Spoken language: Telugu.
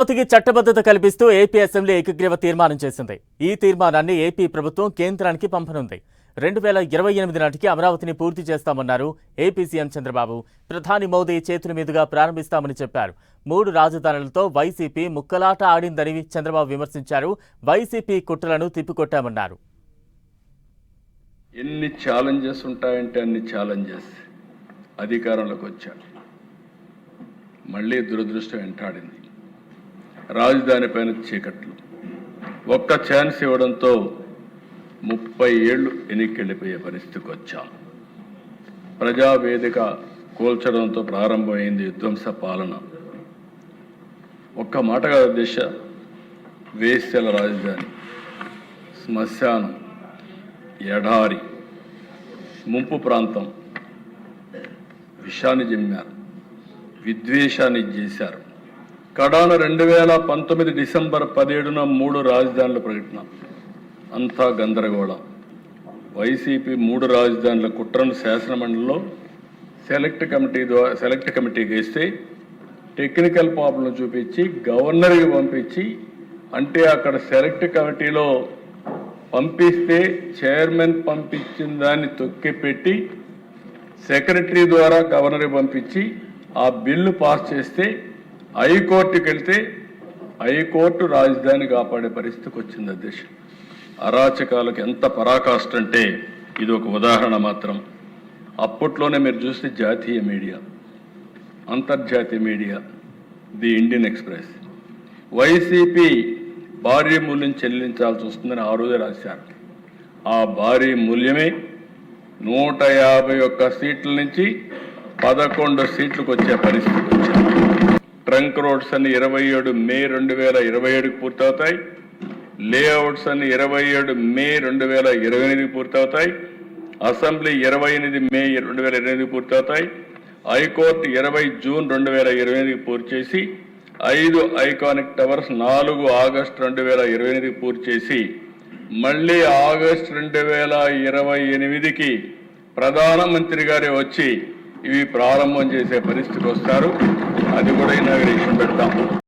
అమరావతికి చట్టబద్ధత కల్పిస్తూ ఏపీ అసెంబ్లీ ఏకగ్రీవ తీర్మానం చేసింది. ఈ తీర్మానాన్ని ఏపీ ప్రభుత్వం కేంద్రానికి పంపనుంది. 2028 నాటికి అమరావతిని పూర్తి చేస్తామన్నారు ఏపీ సీఎం చంద్రబాబు. ప్రధాని మోదీ చేతుల మీదుగా ప్రారంభిస్తామని చెప్పారు. 3 రాజధానులతో వైసీపీ ముక్కలాట ఆడిందని చంద్రబాబు విమర్శించారు. వైసీపీ కుట్రలను తిప్పికొట్టామన్నారు. ఎన్ని ఛాలెంజెస్ ఉంటాయంటే అన్ని ఛాలెంజెస్ అధికారంలోకి వచ్చారు. మళ్ళీ దురదృష్టం వెంటాడింది. రాజధాని పైన చీకట్లు. ఒక్క ఛాన్స్ ఇవ్వడంతో 30 ఏళ్లు వెనక్కివెళ్ళిపోయే పరిస్థితికి వచ్చాం. ప్రజావేదిక కూల్చడంతో ప్రారంభమైంది విధ్వంస పాలన. ఒక్క మాట కాదు, దిశ వేశ్యల రాజధాని, శ్మశానం, ఎడారి, ముంపు ప్రాంతం, విషాన్ని జిమ్మారు, విద్వేషాన్ని చేశారు. కడాన 2019 డిసెంబర్ 17న 3 రాజధానుల ప్రకటన. అంతా గందరగోళం. వైసీపీ 3 రాజధానుల కుట్రను శాసనమండలిలో సెలెక్ట్ కమిటీకి వేస్తే టెక్నికల్ ప్రాబ్లం చూపించి గవర్నర్కి పంపించి, అంటే అక్కడ సెలెక్ట్ కమిటీలో పంపిస్తే చైర్మన్ పంపించిన దాన్ని తొక్కిపెట్టి సెక్రటరీ ద్వారా గవర్నర్కి పంపించి ఆ బిల్లు పాస్ చేస్తే హైకోర్టుకి వెళ్తే హైకోర్టు రాజధాని కాపాడే పరిస్థితికి వచ్చింది. అధ్యక్ష, అరాచకాలకు ఎంత పరాకాష్ట అంటే ఇది ఒక ఉదాహరణ మాత్రం. అప్పట్లోనే మీరు చూస్తే జాతీయ మీడియా, అంతర్జాతీయ media, the Indian express YCP భారీ మూల్యం చెల్లించాల్సి వస్తుందని ఆ రోజే రాశారు. ఆ భారీ మూల్యమే 151 సీట్ల నుంచి 11 సీట్లకు వచ్చే పరిస్థితి వచ్చింది. ట్రంక్ రోడ్స్ అన్ని 27 మే 2027కి పూర్తవుతాయి. లేఅవుట్స్ అన్ని 27 మే 2028కి పూర్తవుతాయి. అసెంబ్లీ 28 మే 2028కి పూర్తవుతాయి. హైకోర్టు 20 జూన్ 2028కి పూర్తి చేసి 5 ఐకానిక్ టవర్స్ 4 ఆగస్టు 2028కి పూర్తి చేసి మళ్ళీ ఆగస్టు 2028కి ప్రధానమంత్రి గారే వచ్చి ఇవి ప్రారంభం చేసే పరిస్థితికి వస్తారు. అది కూడా ఇనాగరేషన్ పెడతాం.